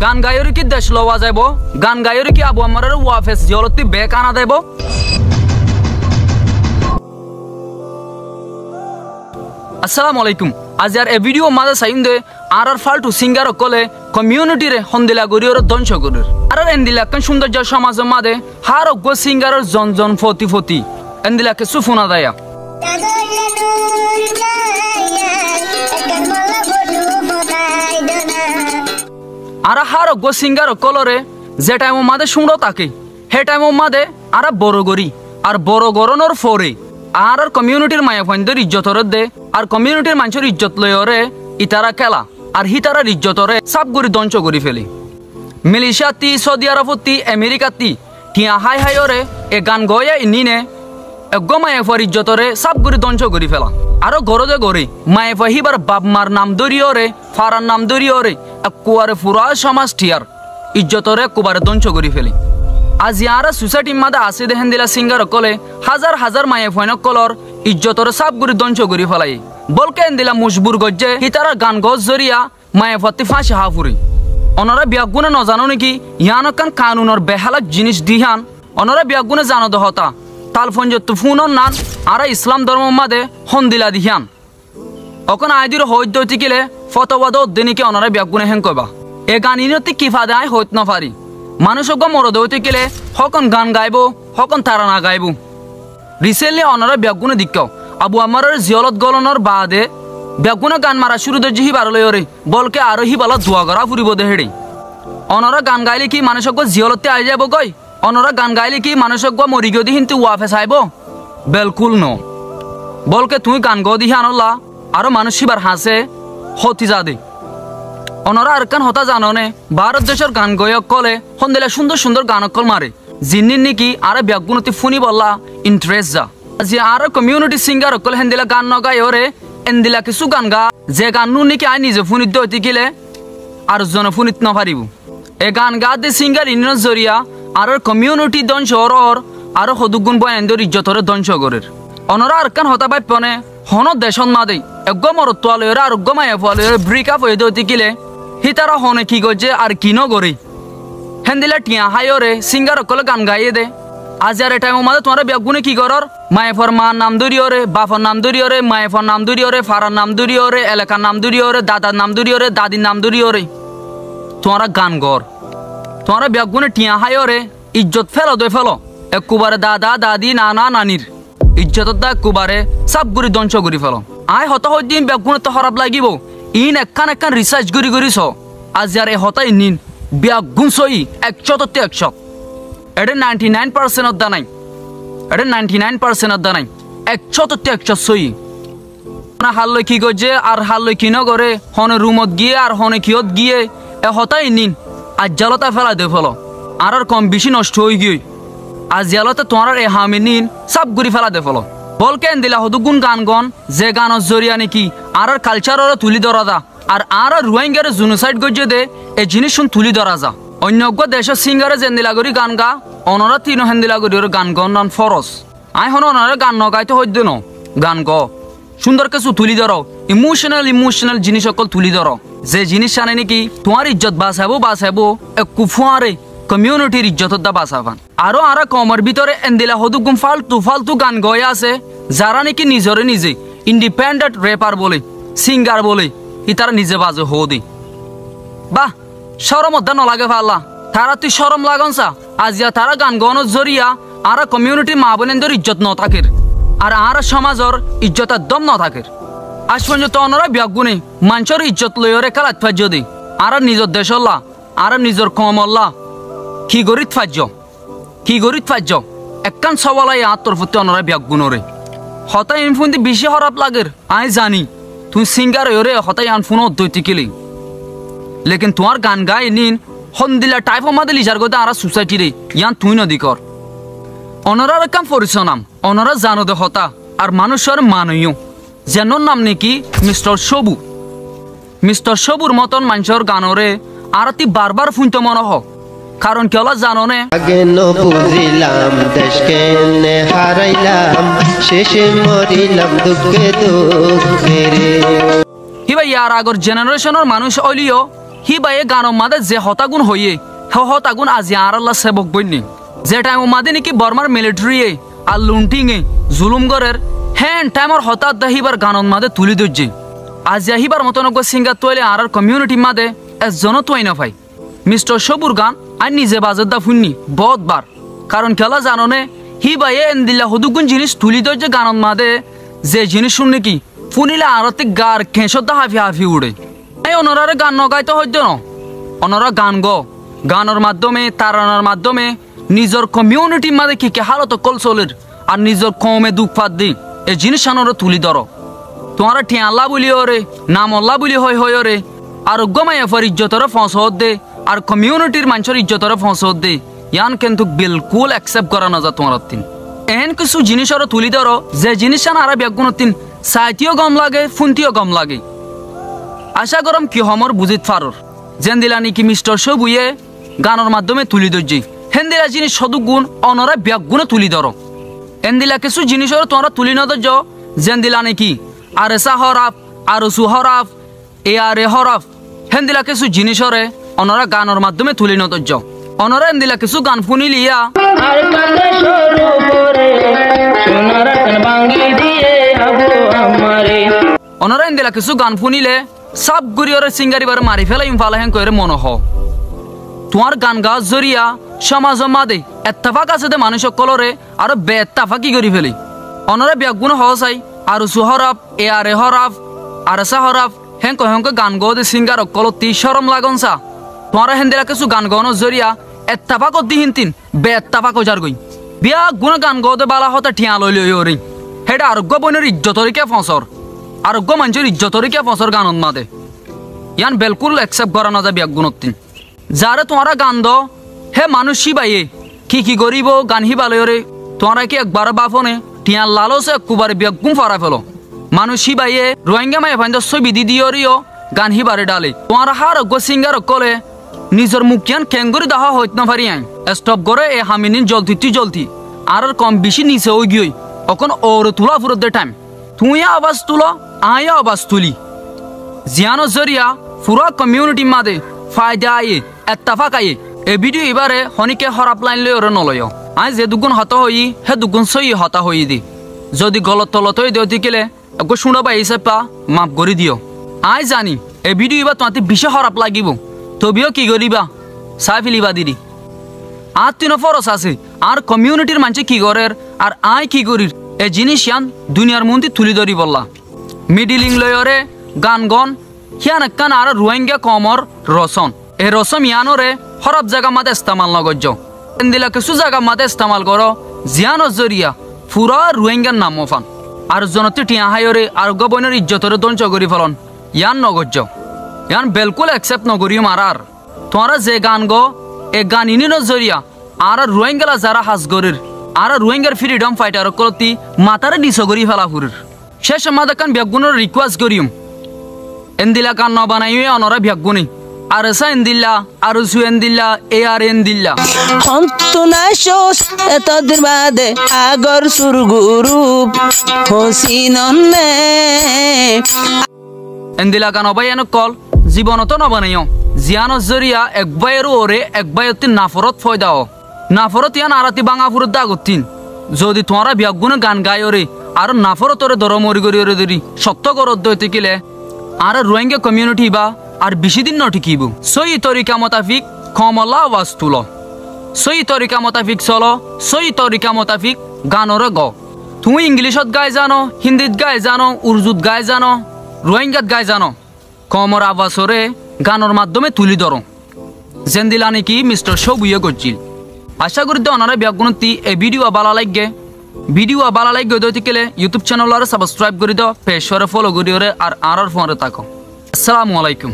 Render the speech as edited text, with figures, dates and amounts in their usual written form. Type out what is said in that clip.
গান গায়রি কি দেশ লওয়া যাইব গান গায়রি কি আবু আমারের ওয়াফেস জিয়লতি বেক আনা দেব আসসালামু আলাইকুম আজ আর এ ভিডিও মাঝে চাইম দে আর ফালতু সিঙ্গার কলে কমিউনিটি রে হন্দিলা গরিয়র ধ্বংস করির আর এন্দিলা কান সৌন্দর্য সমাজ মাঝে হার অজ্ঞ সিঙ্গারের জন জন ফতি ফতি এন্দিলাকে সুফুনা দেয়া আর হার অজ্ঞ সিঙ্গার কলরে যে টাইম মাঝে শুনলো তাকে হে টাইম মাঝে আর বড় গরি আর বড় গরনের ফরে আর কমিউনিটির মায়া ফাইন্দের ইজ্জতর দে আর কমিউনিটির মানুষের ইজ্জত লয়রে ইতারা খেলা আর হিতারার ইজ্জতরে সাপ গরি ধ্বংস করি ফেলি মালয়েশিয়া তি সৌদি আরব তি আমেরিকা তি টিয়া হাই হাইরে এ গান গয়া ইনিনে এগো মায়া ফার ইজ্জতরে সাপ গরি ধ্বংস করি ফেলা আর গরদে গরে মায়া ফাহিবার বাপ মার নাম দরিয়রে ফারার নাম দরিয়রে কুয়ারে ফুরা সমাজ টিয়ার ইজ্জতরে কুবারে ধ্বংস করি ফেলি আজ ইয়ারা সোসাইটির মাঝে আসে দেখেন দিলা সিঙ্গার কলে হাজার হাজার মায়ে ফয়ন কলর ইজ্জতরে সাপ গুরি ধ্বংস করি ফেলাই বলকে দিলা মুশবুর গজ্জে হিতারা গান গজ জরিয়া মায়ে ফতি ফাঁসি হাফুরি অনরা বিয়াগুনে নজানো নাকি ইয়ানকান কানুনের বেহালাক জিনিস দিহান অনরা বিয়াগুনে জানো দহতা তালফঞ্জত ফুনর নান আর ইসলাম ধর্ম মাঝে হন্দিলা দিহান অকন আইদির হইত দইতিকিলে ফতবাদ উদ্দিনীকে অনরা বিয়াগুনে হেং কইবা এ গান ইনতি কিফা দেয় হইত না পারি মানুষক মরদ হইতে গেলে হকন গান গাইব হকন তারা না গাইব রিসেন্টলি অনারা ব্যাগুনে দিক্কাও আবু আমারের জিয়লত গলনের বাদে ব্যাগুনে গান মারা শুরু দে হি বারো লয়রে বলকে আরো হি বালা দোয়া করা ফুরিব দে হেড়ে অনারা গান গাইলে কি মানুষক জিয়লতে আই যাব গই অনারা গান গাইলে কি মানুষক মরি গদি হিন্তু ওয়াফে চাইব বিলকুল ন বলকে তুই গান গো দিহি আনলা আরো মানুষ হিবার হাসে হতি যা দে অনরা আর কান হতা জাননে ভারত দেশের গান গয়ক কলে হন্দিলা সুন্দর সুন্দর গানকল মারে জিন্নির নাকি আর ব্যাগুনতি ফুনি বললা ইন্টারেস্ট যা যে আর কমিউনিটি সিঙ্গার কল হেন্দিলা গান নগায় ওরে এন্দিলা কিছু গান গা যে গান নু নাকি আই নিজে ফুনিত দইতে গেলে আর জন ফুনিত না পারিব এ গান গা দে সিঙ্গার ইন্দ্র জরিয়া আর কমিউনিটি ধ্বংস অর আর হদুগুণ বয়ানদের ইজ্জতরে ধ্বংস করের অনরা আর কান হতা পাইপনে হন দেশন মা দেই এগ্গ মরত্বালয়রে আর অগ্গ মায়া ফলয়রে ব্রেকআপ হয়ে দইতে গেলে হিতারা হনে কি গজে আর কি নগরে হেন্দিলা টিয়া হাইরে সিঙ্গার কলে গান গাইয়ে দে আজ আর টাইম মাঝে তোমার ব্যাগুনে কি করর মায়েফর মার নাম দরিয়রে বাফর নাম দরিয়রে মায়েফর নাম দরিয়রে ফারার নাম দরিয়রে এলাকার নাম দরিয়রে দাদার নাম দরিয়রে দাদির নাম দরিয়রে তোমার গান গর তোমার ব্যাগুনে টিয়া হাইরে ইজ্জত ফেলো দে ফেলো একবারে দাদা দাদি নানা নানির ইজ্জত দা একবারে সব গুরি ধ্বংস করি ফেলো আয় হত হদিন ব্যাগুনে তো খারাপ লাগিব ইন একখান একখান রিসার্চ করি করিস আজ আর এ হতাই নিন ব্যাগুন সই 100 এটা 99% দা নাই এটা 99% দা নাই 100 সই না হাল্লই কি গজে আর হাল্লই কি নগরে হনে রুমত গিয়ে আর হনে কিয়ত গিয়ে এ হতাই নিন আজ জালতা ফেলা দে ফেলো আর কম বেশি নষ্ট হয়ে গিয়ে আজ জালতে তোমার এ হামি নিন সব ঘুরি ফেলা দে ফেলো বলকেন দিলা হদুগুন গান গন যে গানের জরিয়া নাকি আর কালচাররে তুলি ধরা যা আর রোহিঙ্গার জেনোসাইড গজে দে এই জিনিস তুলি ধরা যা অন্য দেশের সিঙ্গারে জেন্দিলাগরি গান গা অনরা তিন হেন্দিলাগরি গান গন নন ফরস আই হন অনরা গান নগাইতে হইত ন গান গ সুন্দর কিছু তুলি ধর ইমোশনাল জিনিস সকল তুলি ধর যে জিনিস জানে নাকি তোমার ইজ্জত বাঁচাবো কুফুয়ারে কমিউনিটির ইজ্জত দা বাঁচাবান আরো আর কমর ভিতরে এন্দিলা হদুগুম ফালতু গান গয়ে আছে যারা নাকি নিজরে নিজে ইন্ডিপেন্ডেন্ট রেপার বলে সিঙ্গার বলে ইতারা নিজে বাজে হো দে বাহ সরম অধ্যা নলাগে পাল্লা তারা তুই সরম লাগনসা আজিয়া তারা গান গনের জরিয়া আর কমিউনিটি মা বোনেদের ইজ্জত ন থাকের আর সমাজর ইজ্জত একদম ন থাকের আজ পর্যন্ত অনরা ব্যাগুনে মানুষের ইজ্জত লয়রে খেলাত ফাজ্য দে আর নিজের দেশল্লা আর নিজের কমল্লা কি গরিত ফাজ্য একখান সবালাই আত্মর প্রতি অনরা ব্যাগুনরে হতাই ইনফুন্দি বেশি খারাপ লাগের আই জানি তুই সিঙ্গার হরে হতাই আনফুন দৈতি কিলি লেকিন তোমার গান গাই নিন হন্দিলা টাইপ মাদে লিজার গদে আর সোসাইটি রে ইয়ান তুই নদী কর অনরার কাম পরিচনাম অনরা জানো দে হতা আর মানুষের মানইও যেন নাম নাকি মিস্টার সবুর মতন মানুষের গানরে আর তুই বারবার ফুনতে মনে হ কারণ কেলা জানো নে আগে বুঝিলাম দেশকে হারাইলাম শেষে মরিলাম দুঃখে রে হিবা ইয়ার আগর জেনারেশনের মানুষ অলিও হি বাইয়ে গানর মাদে যে হতাগুন হইয়ে হে হতাগুন আজি আর আল্লাহ সেবক বইনি যে টাইম মাদে নাকি বর্মার মিলিটারিয়ে আর লুন্টিংয়ে জুলুম গরের হ্যান টাইমর হঠাৎ দাহিবার গানন মাদে তুলি দর্জি আজ আহিবার মতন সিঙ্গার তৈলে আর কমিউনিটি মাদে এজনও তোয়াই না ভাই মিস্টার সবুর গান আর নিজে বাজার দা ফুননি বহুতবার কারণ খেলা জাননে হি বাইয়ে এন্দিল্লা হদুগুন জিনিস তুলি দর্জে গানন মাদে যে জিনিস শুনে কি ফুনিলে আরতে গার খেঁসর দা হাফি হাফি উড়ে এই অনরারে গান নগাইতে হইতো না অনরা গান গানের মাধ্যমে তারানোর মাধ্যমে নিজের কমিউনিটির মাঝে কি কি হালত কল চলের আর নিজের কমে দুঃখ ফাত দি এই জিনিস আনোরে তুলি ধরো তোমারা ঠিয়াল্লা বলি ওরে নাম অল্লা বলি হয় ওরে আর গমাইয়া ফর ইজ্জতরে ফসদ দে আর কমিউনিটির মানুষের ইজ্জতরে ফসদ দে ইয়ান কিন্তু বিলকুল অ্যাকসেপ্ট করা না যা তোমার তিন এহেন কিছু জিনিসেরও তুলি ধরো যে জিনিস আর ব্যাগুণ তিন সাইটিও গম লাগে ফুনটিও গম লাগে আশা করম কি হমর বুঝিত ফারর যেন দিলা নাকি মিস্টার সবুয়ে গানের মাধ্যমে তুলি ধরছি হেন্দিলা জিনিস সদুগুণ অনরা ব্যাগুণে তুলি ধরো এন্দিলা কিছু জিনিসের তোমরা তুলি ন ধরছ যেন দিলা নাকি আর এসা হরাফ আর সু হরাফ এ আর এ হরাফ হেন্দিলা কিছু জিনিসরে অনরা গানের মাধ্যমে তুলি ন ধরছ অনরা এন্দিলা কিছু গান ফুনি লিয়া অনরা এন্দিলা কিছু গান ফুনিলে সব গুরিয়রে সিঙ্গারিবার মারি ফেলা ইমফালা হেন কইরে মন হ তোমার গান গাওয়ার জরিয়া সমাজ মাদে এত্তাফাক আছে দে মানুষ কলরে আর বেত্তাফাকি করি ফেলি অনরে ব্যাগুণ হসাই আর সু হরাফ এ আর এ হরাফ আর এসা হরাফ হেঙ্ক গান গাও দে সিঙ্গার কলতি শরম লাগনসা তোমার হেন্দিলা কিছু গান গাওয়ানোর জরিয়া এত্তাফাক দিহিন তিন বেত্তাফাক যার গই বিয়া গুণ গান গাও দে বালা হতে ঠিয়া লই লই ওরি হেটা আরোগ্য বইনের ইজ্জতরিকে ফসর আরোগ্য মানুষের ইজ্জতরিকে ফসর গান মাদে ইয়ান বিলকুল অ্যাকসেপ্ট করা না যায় ব্যাগুণত তিন যারে তোমারা গান দ হে মানুষ শিবাইয়ে কি গরিব গান হিবালয়রে তোমরা কি একবার বাফনে টিয়ার লালসে কুবারে বেগুম ফারা ফেলো মানুষ শিবাইয়ে রোহিঙ্গা মাই ফাইন্দ ছবি দিদিও গান হিবারে ডালে তোমার হার সিঙ্গার কলে নিজের মুখিয়ান কেঙ্গুরি দাহা হইত না পারি আই স্টপ করে এ হামিনিন জলতি আর কম বেশি নিচে ওই গিয়ে এখন ওরে তুলা ফুরত দে টাইম তুই আওয়াজ তুলো আয়া আওয়াজ তুলি জিয়ানো জরিয়া পুরা কমিউনিটি মাদে ফায়দা আয়ে এত্তাফাক আয়ে এ ভিডিও এবারে হনিকে হরাপ লাইন লই ওরে নলয় আই যে দুগুণ হতা হই হে দুগুণ সই হতা হই দি যদি গলত তলত হই দিও দিকেলে একগো শুনো বা হিসেব পা মাফ করে দিও আই জানি এ ভিডিও এবার তোমাতে বিশে হরাপ লাগিব তবিও কি করিবা চাই ফেলিবা দিদি আর তিন ফরস আছে আর কমিউনিটির মানুষ কি করের আর আই কি করির এ জিনিস ইয়ান দুনিয়ার মন্দির তুলি ধরি বললা মিডিলিং লয়রে গান গন হিয়ান একখান আর রোহিঙ্গা কমর রসন এ রসম ইয়ানোরে হরব জায়গা মাদে ইস্তেমাল নগজ্য এন্দিলা কিছু জায়গা মাদে ইস্তেমাল করো জিয়ানোর জরিয়া পুরা রোহিঙ্গার নাম ফান আর জনতি টিয়া হাইরে আর গবনের ইজ্জতরে দঞ্চ করি ফলন ইয়ান নগজ্য ইয়ান বিলকুল অ্যাকসেপ্ট নগরিও মারার তোমরা যে গান গো এ গান ইনিনোর জরিয়া আর রোহিঙ্গালা যারা হাজ গরির আর রোহিঙ্গার ফ্রিডম ফাইটার কলতি মাতারে নিচ করি ফেলা ফুরির সে সময় কান ব্যাগুনের রিকোয়েস্ট করিম এন্দিলা কান ন বানাইয়ে অনরা ব্যাগুনি আর এসা এন্দিল্লা আর সু এন্দিল্লা এ আর এন্দিল্লা অন্তনাশোস এতদিন বাদে আগর সুরগুরুপ হসিননে এন্দিলা কান অবায়ান কল জীবনত ন বানাইও জিয়ানোর জরিয়া একবাইয়ের ওরে একবাইয়তি নাফরত ফয়দাও নাফরত ইয়ান আরাতি বাঙা ফুরত দাগতিন যদি তোমারা ব্যাগুনে গান গায় ওরে আর নাফরতরে দর মরি করি ওরে ধরি সত্য করত দইতে কিলে আর রোহিঙ্গা কমিউনিটি বা আর বেশি দিন নঠিকিব সই তরিকা মোতাফিক কমলা আওয়াজ তুলো সই তরিকা মোতাফিক চলো সই তরিকা মোতাফিক গানরে গ তুমি ইংলিশত গাই জানো হিন্দিত গাই জানো উর্দুত গাই জানো রোহিঙ্গাত গাই জানো কমর আওয়াজরে গানের মাধ্যমে তুলি ধরো যেন দিলা নাকি মিস্টার সবুয়ে করছিল আশা করি তো ওনারা ব্যাগুণতি এই ভিডিও ভালো লাগে দইতে গেলে ইউটিউব চ্যানেল সাবস্ক্রাইব করে দাও পেজরে ফলো করি আর ফোনে থাকো আসসালামু আলাইকুম।